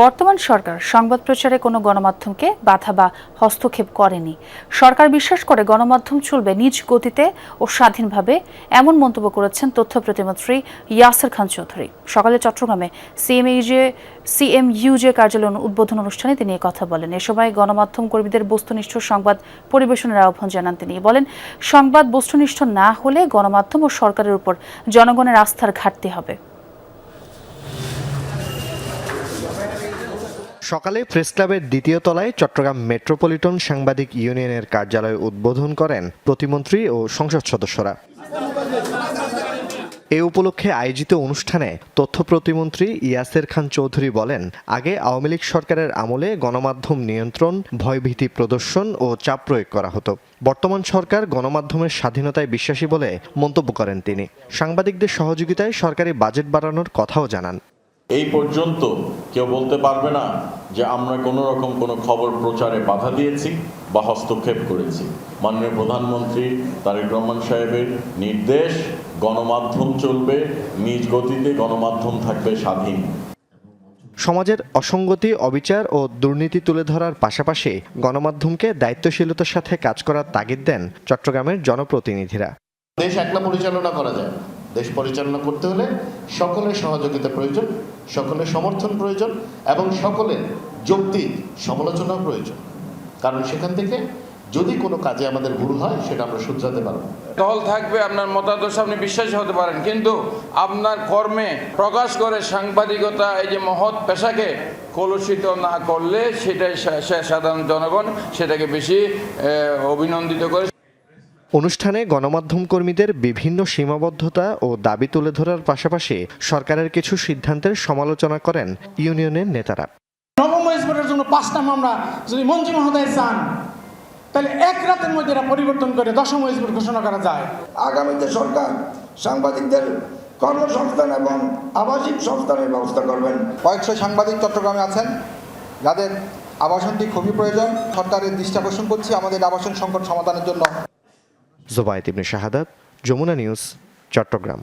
বর্তমান সরকার সংবাদ প্রচারে কোনো গণমাধ্যমকে বাধা বা হস্তক্ষেপ করেনি। সরকার বিশ্বাস করে গণমাধ্যম চলবে নিজ গতিতে ও স্বাধীনভাবে, এমন মন্তব্য করেছেন তথ্য প্রতিমন্ত্রী ইয়াসের খান চৌধুরী। সকালে চট্টগ্রামে সিএমইউজে কার্যালয় উদ্বোধন অনুষ্ঠানে তিনি কথা বলেন। এ সময় গণমাধ্যম কর্মীদের বস্তুনিষ্ঠ সংবাদ পরিবেশনের আহ্বান জানান তিনি। বলেন, সংবাদ বস্তুনিষ্ঠ না হলে গণমাধ্যম ও সরকারের উপর জনগণের আস্থার ঘাটতি হবে। সকালে প্রেস ক্লাবের দ্বিতীয় তলায় চট্টগ্রাম মেট্রোপলিটন সাংবাদিক ইউনিয়নের কার্যালয় উদ্বোধন করেন প্রতিমন্ত্রী ও সংসদ সদস্যরা। এ উপলক্ষে আয়োজিত অনুষ্ঠানে তথ্য প্রতিমন্ত্রী ইয়াসের খান চৌধুরী বলেন, আগে আওয়ামী লীগ সরকারের আমলে গণমাধ্যম নিয়ন্ত্রণ, ভয়ভীতি প্রদর্শন ও চাপ প্রয়োগ করা হতো। বর্তমান সরকার গণমাধ্যমের স্বাধীনতায় বিশ্বাসী বলে মন্তব্য করেন তিনি। সাংবাদিকদের সহযোগিতায় সরকারি বাজেট বাড়ানোর কথাও জানান। এই পর্যন্ত কেউ বলতে পারবে না যে আমরা কোনো রকম কোনো খবর প্রচারে বাধা দিয়েছি বা হস্তক্ষেপ করেছি। মাননীয় প্রধানমন্ত্রী তারেক রহমান সাহেবের নির্দেশ, গণমাধ্যম চলবে নিজ গতিতে, গণমাধ্যম থাকবে স্বাধীন। সমাজের অসঙ্গতি, অবিচার ও দুর্নীতি তুলে ধরার পাশাপাশি গণমাধ্যমকে দায়িত্বশীলতার সাথে কাজ করার তাগিদ দেন চট্টগ্রামের জনপ্রতিনিধিরা। দেশ একলা পরিচালনা করা যায় না। দেশ পরিচালনা করতে হলে সকলের সহযোগিতা প্রয়োজন, সকলের সমর্থন প্রয়োজন এবং সকলের যৌক্তিক সমালোচনা প্রয়োজন। কারণ সেখান থেকে যদি কোনো কাজে আমাদের ভুল হয় সেটা আমরা শুধরাতে পারবো। দল থাকবে, আপনার মতাদর্শে আপনি বিশ্বাসী হতে পারেন, কিন্তু আপনার কর্মে প্রকাশ করে সাংবাদিকতা এই যে মহৎ পেশাকে কলুষিত না করলে সেটাই সাধারণ জনগণ সেটাকে বেশি অভিনন্দিত করে। অনুষ্ঠানে গণমাধ্যম কর্মীদের বিভিন্ন সীমাবদ্ধতা ও দাবি তুলে ধরার পাশাপাশি সরকারের কিছু সিদ্ধান্তের সমালোচনা করেন ইউনিয়নের নেতারা। নবম এসবের জন্য 5টা মামলা যদি মন্ত্রী মহোদয় চান তাহলে এক রাতের মধ্যে এটা পরিবর্তন করে 10ম এসবের ঘোষণা করা যায়। আগামীতে সরকার সাংবাদিকদের কর্মসংস্থান এবং আবাসিক সংস্থানের ব্যবস্থা করবেন। কয়েকশো সাংবাদিক চট্টগ্রামে আছেন যাদের আবাসনটি খুবই প্রয়োজন। সরকারের দৃষ্টি আকর্ষণ করছি আমাদের আবাসন সংকট সমাধানের জন্য। জোবায়েত ইবনে শাহাদাত, যমুনা নিউজ, চট্টগ্রাম।